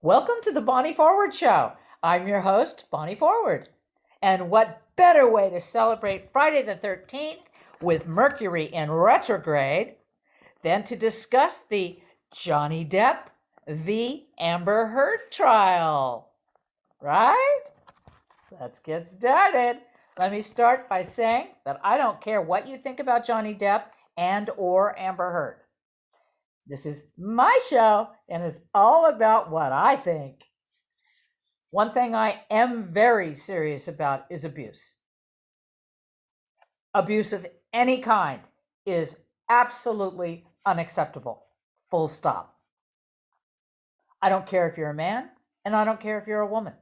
Welcome to the Bonnie Forward Show. I'm your host, Bonnie Forward. And what better way to celebrate Friday the 13th with Mercury in retrograde than to discuss the Johnny Depp v. Amber Heard trial, right? Let's get started. Let me start by saying that I don't care what you think about Johnny Depp and or Amber Heard. This is my show, and it's all about what I think. One thing I am very serious about is abuse. Abuse of any kind is absolutely unacceptable. Full stop. I don't care if you're a man, and I don't care if you're a woman.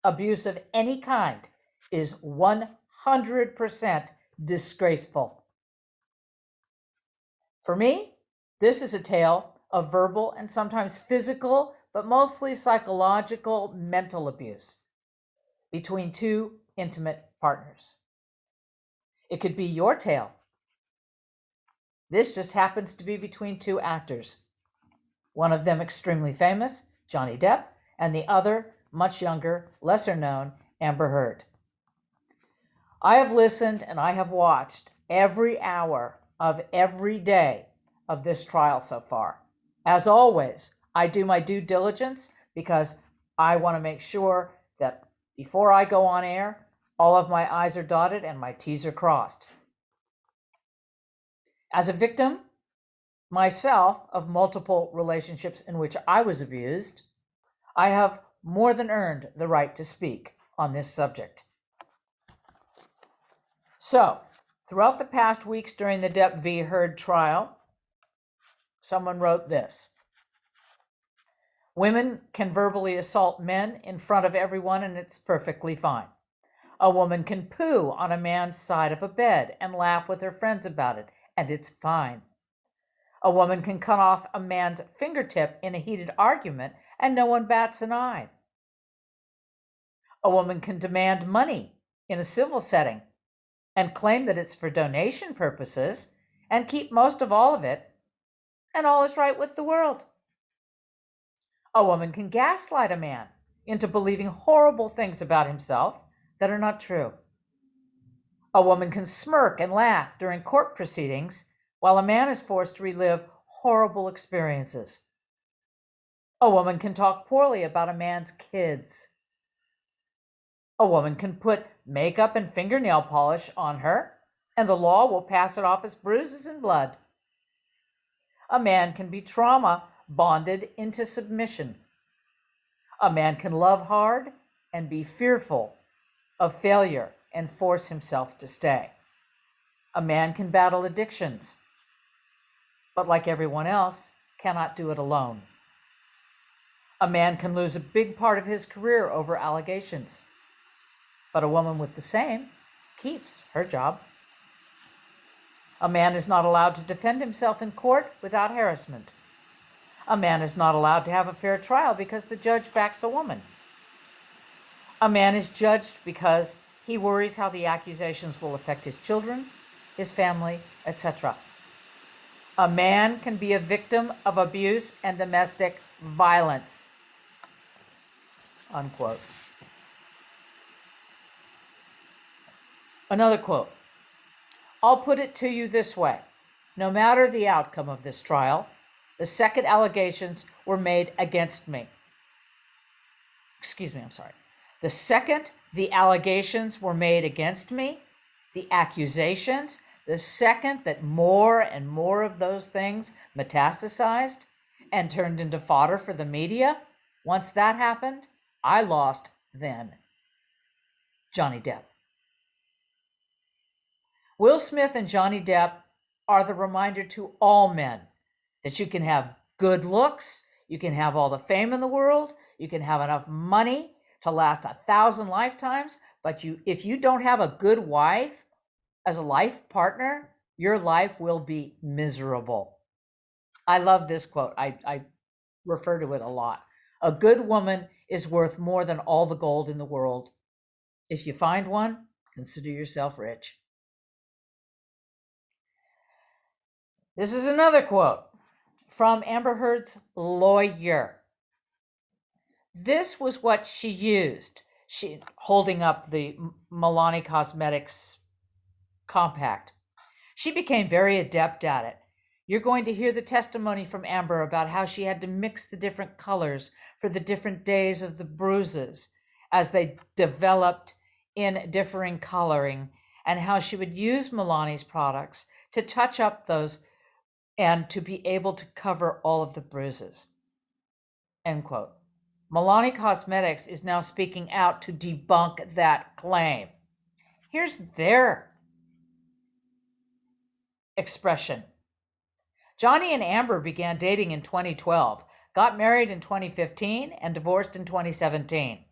Abuse of any kind is 100% disgraceful. For me, this is a tale of verbal and sometimes physical, but mostly psychological, mental abuse between two intimate partners. It could be your tale. This just happens to be between two actors. One of them extremely famous, Johnny Depp, and the other, much younger, lesser known, Amber Heard. I have listened and I have watched every hour of every day of this trial so far. As always, I do my due diligence because I want to make sure that before I go on air, all of my I's are dotted and my T's are crossed. As a victim myself of multiple relationships in which I was abused, I have more than earned the right to speak on this subject. So, throughout the past weeks during the Depp v. Heard trial, someone wrote this: women can verbally assault men in front of everyone and it's perfectly fine. A woman can poo on a man's side of a bed and laugh with her friends about it, and it's fine. A woman can cut off a man's fingertip in a heated argument and no one bats an eye. A woman can demand money in a civil setting and claim that it's for donation purposes and keep most of all of it, and all is right with the world. A woman can gaslight a man into believing horrible things about himself that are not true. A woman can smirk and laugh during court proceedings while a man is forced to relive horrible experiences. A woman can talk poorly about a man's kids. A woman can put makeup and fingernail polish on her, and the law will pass it off as bruises and blood. A man can be trauma bonded into submission. A man can love hard and be fearful of failure and force himself to stay. A man can battle addictions, but like everyone else, cannot do it alone. A man can lose a big part of his career over allegations, but a woman with the same keeps her job. A man is not allowed to defend himself in court without harassment. A man is not allowed to have a fair trial because the judge backs a woman. A man is judged because he worries how the accusations will affect his children, his family, etc. A man can be a victim of abuse and domestic violence. Unquote. Another quote: I'll put it to you this way. No matter the outcome of this trial, the second allegations were made against me. The second the allegations were made against me, the accusations, the second that more and more of those things metastasized and turned into fodder for the media, once that happened, I lost then. Johnny Depp. Will Smith and Johnny Depp are the reminder to all men that you can have good looks, you can have all the fame in the world, you can have enough money to last 1,000 lifetimes, but if you don't have a good wife as a life partner, your life will be miserable. I love this quote. I refer to it a lot. A good woman is worth more than all the gold in the world. If you find one, consider yourself rich. This is another quote from Amber Heard's lawyer. This was what she used. She holding up the Milani Cosmetics compact. She became very adept at it. You're going to hear the testimony from Amber about how she had to mix the different colors for the different days of the bruises as they developed in differing coloring, and how she would use Milani's products to touch up those and to be able to cover all of the bruises. End quote. Milani Cosmetics is now speaking out to debunk that claim. Here's their expression. Johnny and Amber began dating in 2012, got married in 2015, and divorced in 2017.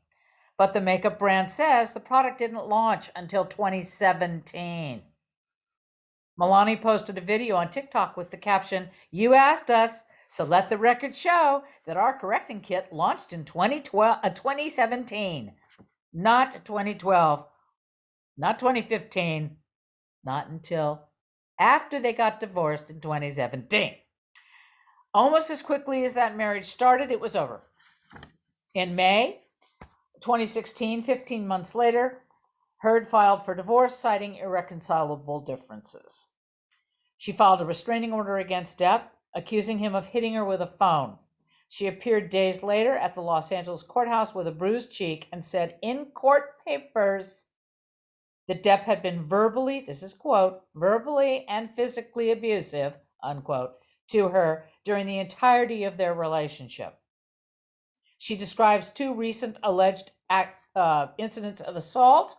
But the makeup brand says the product didn't launch until 2017. Milani posted a video on TikTok with the caption, "You asked us, so let the record show that our correcting kit launched in 2017, not 2012, not 2015, not until after they got divorced in 2017. Almost as quickly as that marriage started, it was over. In May 2016, 15 months later, Heard filed for divorce, citing irreconcilable differences. She filed a restraining order against Depp, accusing him of hitting her with a phone. She appeared days later at the Los Angeles courthouse with a bruised cheek and said in court papers that Depp had been verbally, this is quote, verbally and physically abusive, unquote, to her during the entirety of their relationship. She describes two recent alleged incidents of assault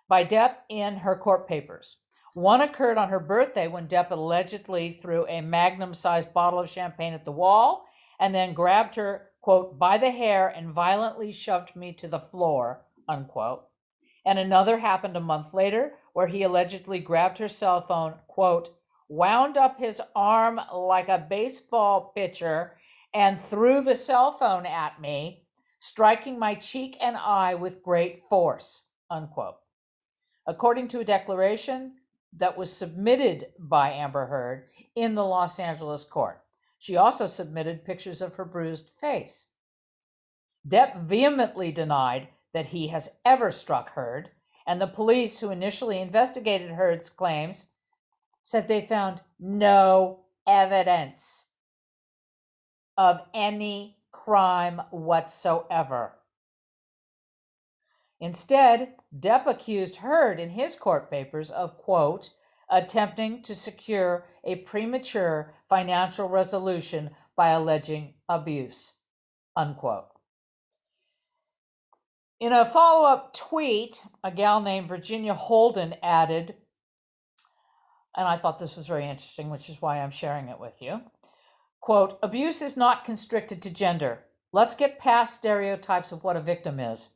by Depp in her court papers. One occurred on her birthday when Depp allegedly threw a magnum-sized bottle of champagne at the wall and then grabbed her, quote, by the hair and violently shoved me to the floor, unquote. And another happened a month later where he allegedly grabbed her cell phone, quote, wound up his arm like a baseball pitcher and threw the cell phone at me, striking my cheek and eye with great force, unquote. According to a declaration that was submitted by Amber Heard in the Los Angeles court. She also submitted pictures of her bruised face. Depp vehemently denied that he has ever struck Heard, and the police who initially investigated Heard's claims said they found no evidence of any crime whatsoever. Instead, Depp accused Heard in his court papers of, quote, attempting to secure a premature financial resolution by alleging abuse, unquote. In a follow-up tweet, a gal named Virginia Holden added, and I thought this was very interesting, which is why I'm sharing it with you, quote, abuse is not constricted to gender. Let's get past stereotypes of what a victim is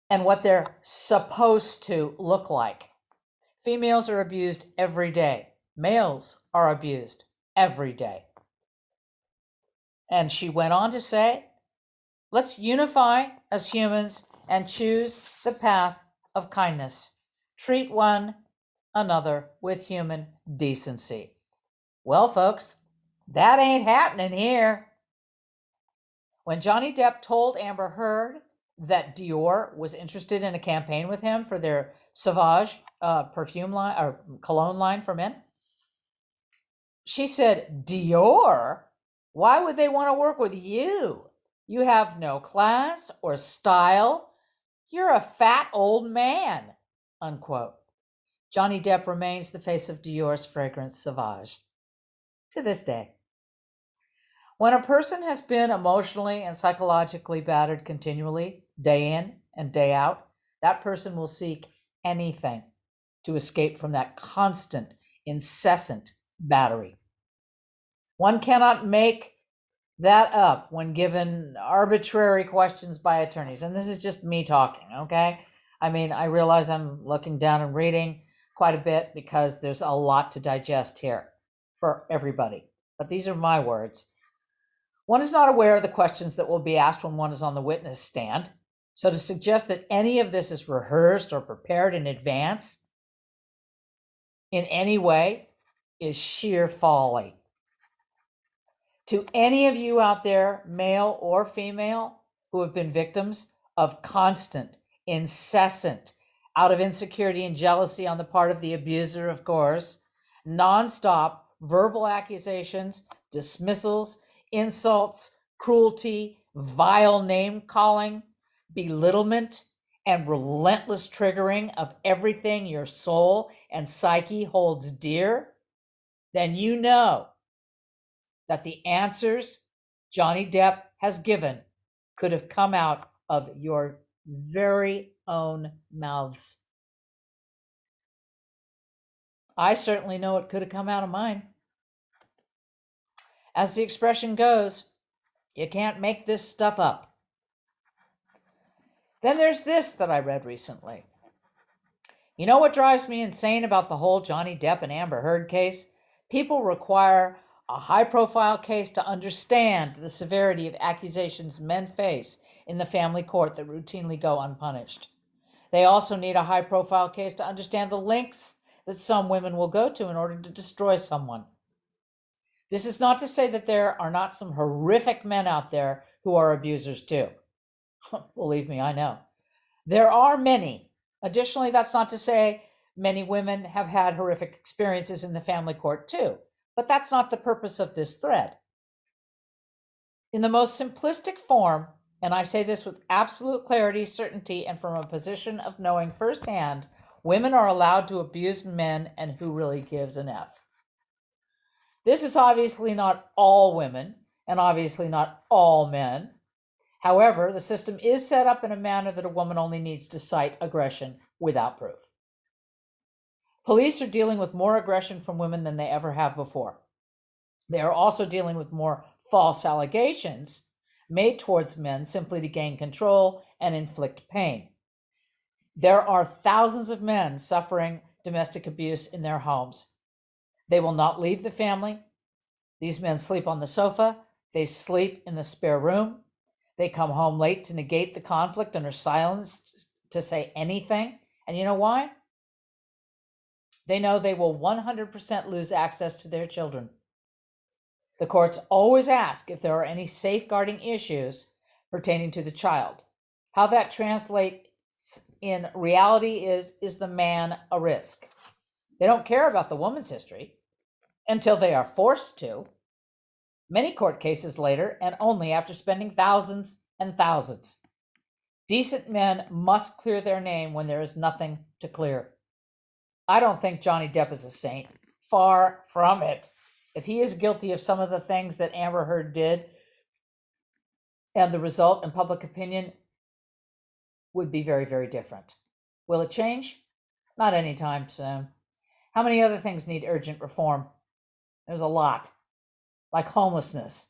and what they're supposed to look like. Females are abused every day. Males are abused every day. And she went on to say, let's unify as humans and choose the path of kindness. Treat one another with human decency. Well, folks, that ain't happening here. When Johnny Depp told Amber Heard that Dior was interested in a campaign with him for their Sauvage perfume line or cologne line for men, she said, Dior? Why would they want to work with you? You have no class or style. You're a fat old man, unquote. Johnny Depp remains the face of Dior's fragrance Sauvage to this day. When a person has been emotionally and psychologically battered continually, day in and day out, that person will seek anything to escape from that constant, incessant battery. One cannot make that up when given arbitrary questions by attorneys. And this is just me talking, okay? I mean, I realize I'm looking down and reading quite a bit because there's a lot to digest here for everybody. But these are my words. One is not aware of the questions that will be asked when one is on the witness stand. So to suggest that any of this is rehearsed or prepared in advance in any way is sheer folly. To any of you out there, male or female, who have been victims of constant, incessant, out of insecurity and jealousy on the part of the abuser, of course, nonstop verbal accusations, dismissals, insults, cruelty, vile name calling, belittlement, and relentless triggering of everything your soul and psyche holds dear, then you know that the answers Johnny Depp has given could have come out of your very own mouths. I certainly know it could have come out of mine. As the expression goes, you can't make this stuff up. Then there's this that I read recently. You know what drives me insane about the whole Johnny Depp and Amber Heard case? People require a high-profile case to understand the severity of accusations men face in the family court that routinely go unpunished. They also need a high-profile case to understand the lengths that some women will go to in order to destroy someone. This is not to say that there are not some horrific men out there who are abusers too. Believe me, I know. There are many. Additionally, that's not to say many women have had horrific experiences in the family court too, but that's not the purpose of this thread. In the most simplistic form, and I say this with absolute clarity, certainty, and from a position of knowing firsthand, women are allowed to abuse men, and who really gives an F? This is obviously not all women, and obviously not all men. However, the system is set up in a manner that a woman only needs to cite aggression without proof. Police are dealing with more aggression from women than they ever have before. They are also dealing with more false allegations made towards men simply to gain control and inflict pain. There are thousands of men suffering domestic abuse in their homes. They will not leave the family. These men sleep on the sofa. They sleep in the spare room. They come home late to negate the conflict and are silenced to say anything. And you know why? They know they will 100% lose access to their children. The courts always ask if there are any safeguarding issues pertaining to the child. How that translates in reality is the man a risk? They don't care about the woman's history until they are forced to. Many court cases later, and only after spending thousands and thousands. Decent men must clear their name when there is nothing to clear. I don't think Johnny Depp is a saint. Far from it. If he is guilty of some of the things that Amber Heard did, and the result in public opinion would be very, very different. Will it change? Not anytime soon. How many other things need urgent reform? There's a lot. Like homelessness,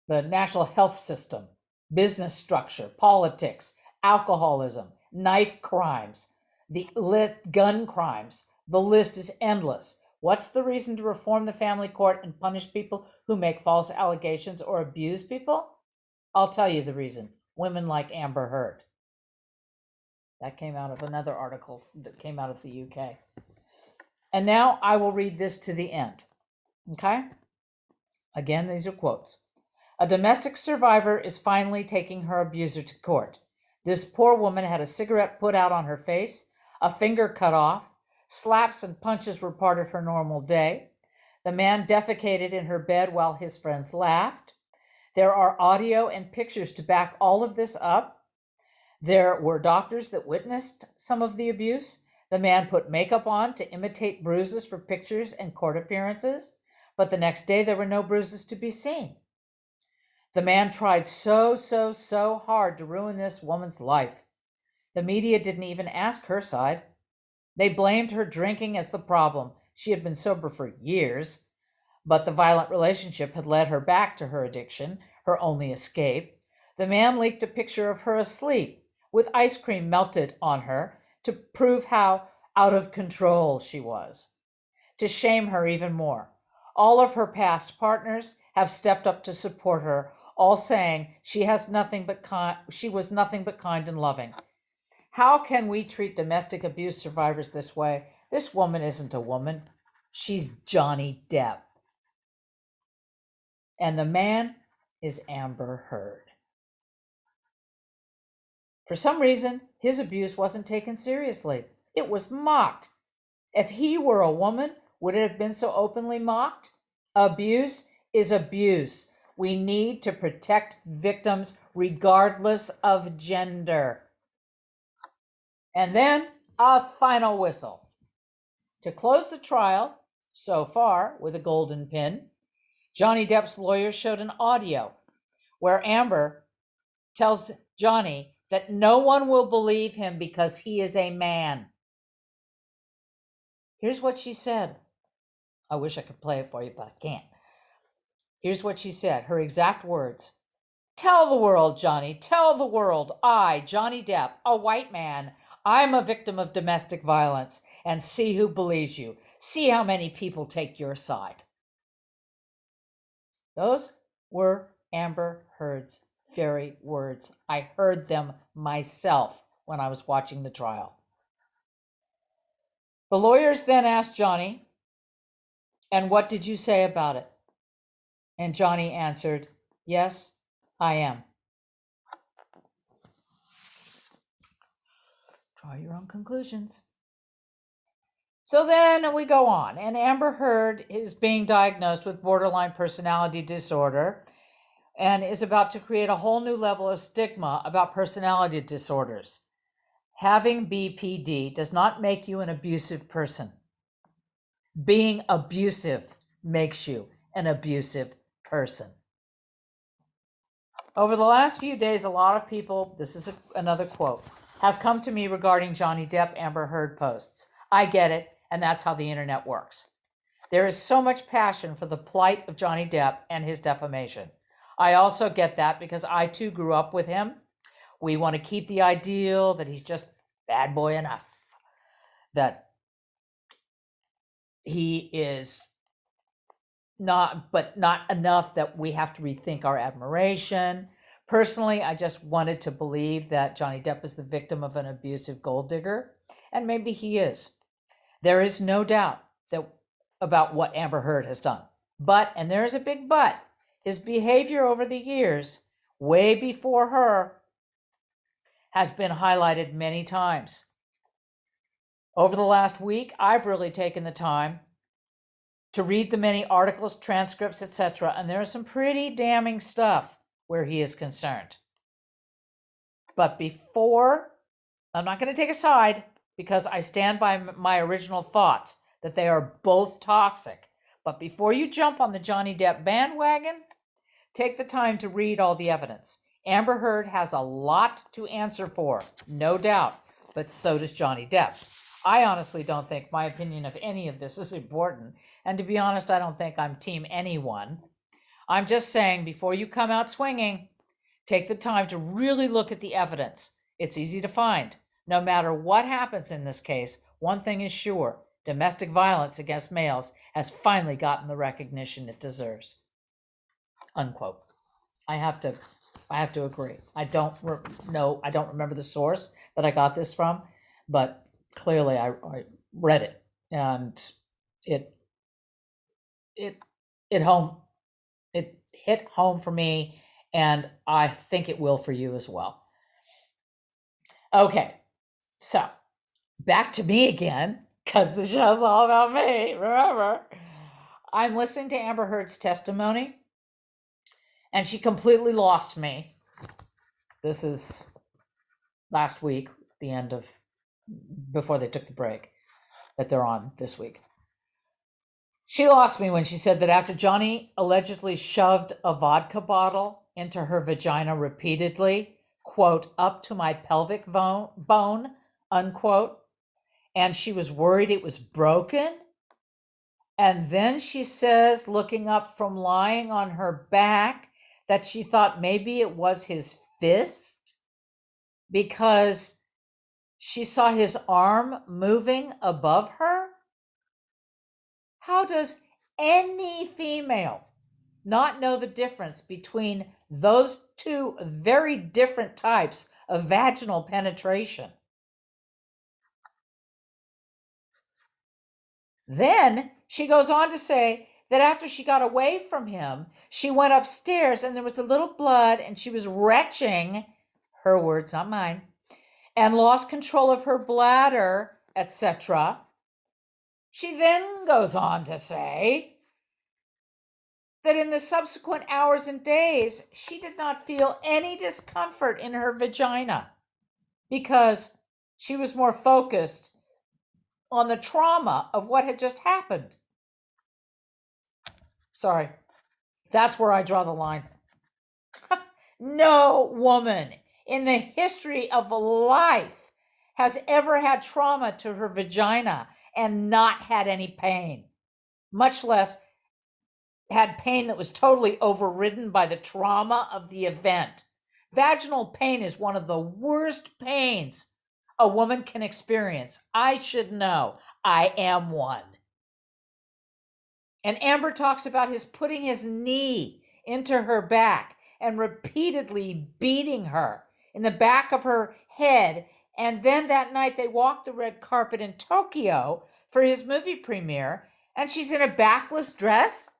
the national health system, business structure, politics, alcoholism, knife crimes, the list, gun crimes. The list is endless. What's the reason to reform the family court and punish people who make false allegations or abuse people? I'll tell you the reason. Women like Amber Heard. That came out of another article that came out of the UK. And now I will read this to the end. Okay? Again, these are quotes. A domestic survivor is finally taking her abuser to court. This poor woman had a cigarette put out on her face, a finger cut off, slaps and punches were part of her normal day. The man defecated in her bed while his friends laughed. There are audio and pictures to back all of this up. There were doctors that witnessed some of the abuse. The man put makeup on to imitate bruises for pictures and court appearances. But the next day, there were no bruises to be seen. The man tried so hard to ruin this woman's life. The media didn't even ask her side. They blamed her drinking as the problem. She had been sober for years, but the violent relationship had led her back to her addiction, her only escape. The man leaked a picture of her asleep, with ice cream melted on her, to prove how out of control she was, to shame her even more. All of her past partners have stepped up to support her, all saying she was nothing but kind and loving. How can we treat domestic abuse survivors this way? This woman isn't a woman. She's Johnny Depp. And the man is Amber Heard. For some reason, his abuse wasn't taken seriously. It was mocked. If he were a woman, would it have been so openly mocked? Abuse is abuse. We need to protect victims regardless of gender. And then a final whistle. To close the trial, so far with a golden pin, Johnny Depp's lawyer showed an audio where Amber tells Johnny that no one will believe him because he is a man. Here's what she said. I wish I could play it for you, but I can't. Here's what she said, her exact words. Tell the world, Johnny, tell the world, I, Johnny Depp, a white man, I'm a victim of domestic violence, and see who believes you. See how many people take your side. Those were Amber Heard's very words. I heard them myself when I was watching the trial. The lawyers then asked Johnny, and what did you say about it? And Johnny answered, yes, I am. Draw your own conclusions. So then we go on, and Amber Heard is being diagnosed with borderline personality disorder and is about to create a whole new level of stigma about personality disorders. Having BPD does not make you an abusive person. Being abusive makes you an abusive person. Over the last few days, a lot of people, this is another quote, have come to me regarding Johnny Depp Amber Heard posts. I get it, and that's how the internet works. There is so much passion for the plight of Johnny Depp and his defamation. I also get that because I too grew up with him. We want to keep the ideal that he's just bad boy enough, that he is not enough that we have to rethink our admiration. Personally, I just wanted to believe that Johnny Depp is the victim of an abusive gold digger, and maybe he is. There is no doubt about what Amber Heard has done. But, and there is a big but, his behavior over the years, way before her, has been highlighted many times. Over the last week, I've really taken the time to read the many articles, transcripts, etc., and there is some pretty damning stuff where he is concerned. But before, I'm not going to take a side because I stand by my original thoughts that they are both toxic. But before you jump on the Johnny Depp bandwagon, take the time to read all the evidence. Amber Heard has a lot to answer for, no doubt, but so does Johnny Depp. I honestly don't think my opinion of any of this is important. And to be honest, I don't think I'm team anyone. I'm just saying, before you come out swinging, take the time to really look at the evidence. It's easy to find. No matter what happens in this case, one thing is sure. Domestic violence against males has finally gotten the recognition it deserves. Unquote. I have to agree. I don't remember the source that I got this from, but clearly I read it, and it hit home for me, and I think it will for you as well. Okay, so back to me again, because the show's all about me, remember. I'm listening to Amber Heard's testimony, and she completely lost me. This is last week, the end of, before they took the break that they're on this week. She lost me when she said that after Johnny allegedly shoved a vodka bottle into her vagina repeatedly, quote, up to my pelvic bone, unquote, and she was worried it was broken. And then she says, looking up from lying on her back, that she thought maybe it was his fist because she saw his arm moving above her. How does any female not know the difference between those two very different types of vaginal penetration? Then she goes on to say that after she got away from him, she went upstairs and there was a little blood and she was retching, her words, not mine, and lost control of her bladder, etc. She then goes on to say that in the subsequent hours and days, she did not feel any discomfort in her vagina because she was more focused on the trauma of what had just happened. Sorry, that's where I draw the line. No woman in the history of life has ever had trauma to her vagina and not had any pain, much less had pain that was totally overridden by the trauma of the event. Vaginal pain is one of the worst pains a woman can experience. I should know. I am one. And Amber talks about his putting his knee into her back and repeatedly beating her in the back of her head. And then that night they walked the red carpet in Tokyo for his movie premiere, and she's in a backless dress?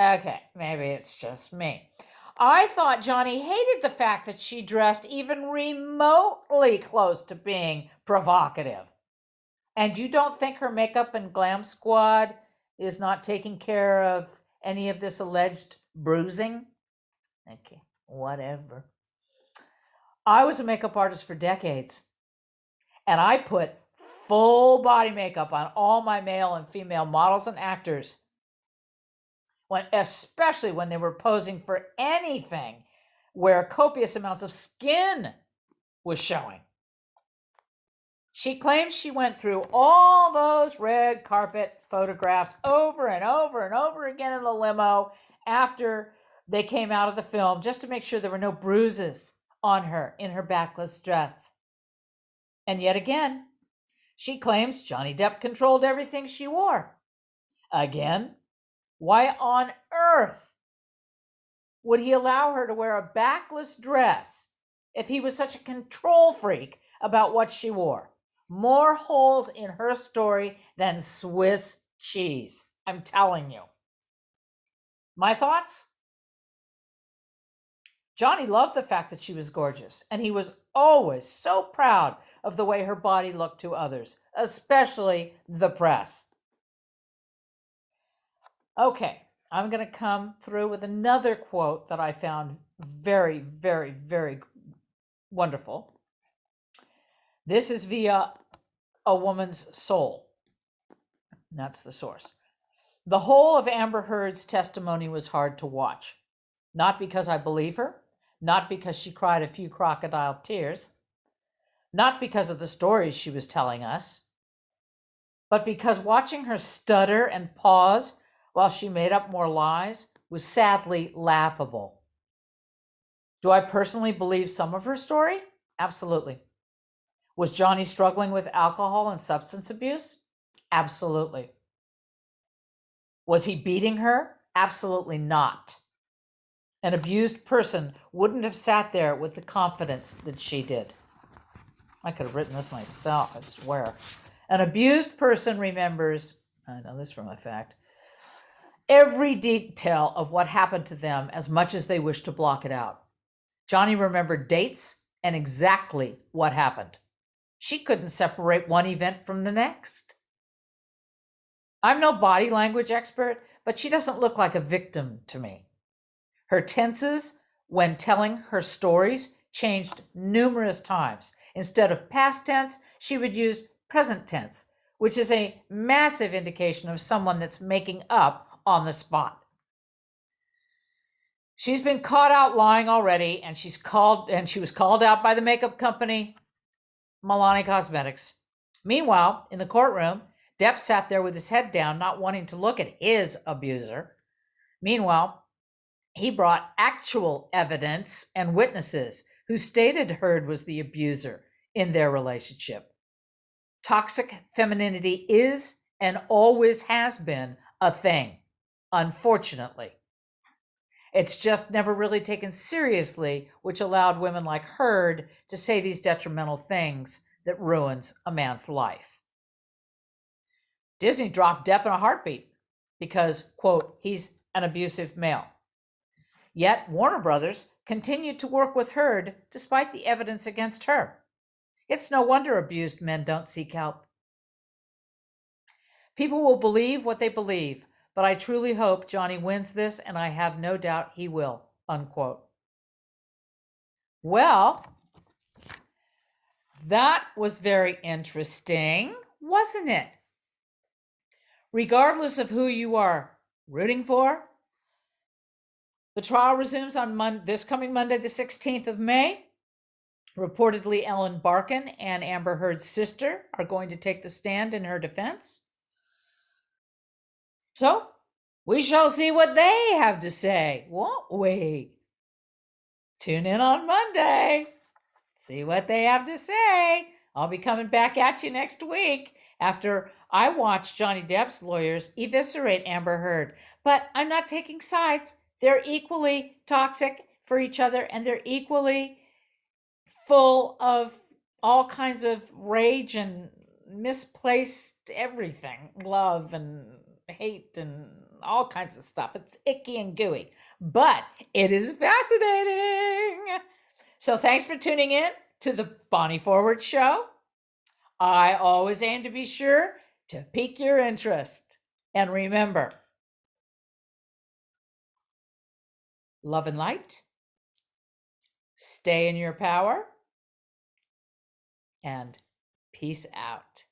Okay, maybe it's just me. I thought Johnny hated the fact that she dressed even remotely close to being provocative. And you don't think her makeup and glam squad is not taking care of any of this alleged bruising? Okay, whatever. I was a makeup artist for decades, and I put full body makeup on all my male and female models and actors, especially when they were posing for anything where copious amounts of skin was showing. She claims she went through all those red carpet photographs over and over and over again in the limo after they came out of the film just to make sure there were no bruises on her in her backless dress. And yet again, she claims Johnny Depp controlled everything she wore. Again, why on earth would he allow her to wear a backless dress if he was such a control freak about what she wore? More holes in her story than Swiss cheese, I'm telling you. My thoughts? Johnny loved the fact that she was gorgeous, and he was always so proud of the way her body looked to others, especially the press. Okay, I'm going to come through with another quote that I found very, very, very wonderful. This is via A Woman's Soul. That's the source. The whole of Amber Heard's testimony was hard to watch. Not because I believe her, not because she cried a few crocodile tears, not because of the stories she was telling us, but because watching her stutter and pause while she made up more lies was sadly laughable. Do I personally believe some of her story? Absolutely. Was Johnny struggling with alcohol and substance abuse? Absolutely. Was he beating her? Absolutely not. An abused person wouldn't have sat there with the confidence that she did. I could have written this myself, I swear. An abused person remembers, I know this from a fact, every detail of what happened to them as much as they wish to block it out. Johnny remembered dates and exactly what happened. She couldn't separate one event from the next. I'm no body language expert, but she doesn't look like a victim to me. Her tenses when telling her stories changed numerous times. Instead of past tense, she would use present tense, which is a massive indication of someone that's making up on the spot. She's been caught out lying already, and she was called out by the makeup company, Milani Cosmetics. Meanwhile, in the courtroom, Depp sat there with his head down, not wanting to look at his abuser. Meanwhile, he brought actual evidence and witnesses who stated Heard was the abuser in their relationship. Toxic femininity is and always has been a thing, unfortunately. It's just never really taken seriously, which allowed women like Heard to say these detrimental things that ruins a man's life. Disney dropped Depp in a heartbeat because, quote, he's an abusive male. Yet Warner Brothers continued to work with Heard despite the evidence against her. It's no wonder abused men don't seek help. People will believe what they believe, but I truly hope Johnny wins this, and I have no doubt he will, unquote. Well, that was very interesting, wasn't it? Regardless of who you are rooting for, the trial resumes on this coming Monday, the 16th of May. Reportedly, Ellen Barkin and Amber Heard's sister are going to take the stand in her defense. So, we shall see what they have to say, won't we? Tune in on Monday. See what they have to say. I'll be coming back at you next week after I watch Johnny Depp's lawyers eviscerate Amber Heard. But I'm not taking sides. They're equally toxic for each other, and they're equally full of all kinds of rage and misplaced everything, love and hate and all kinds of stuff. It's icky and gooey, but it is fascinating. So thanks for tuning in to the Bonnie Forward Show. I always aim to be sure to pique your interest. And remember, love and light, stay in your power, and peace out.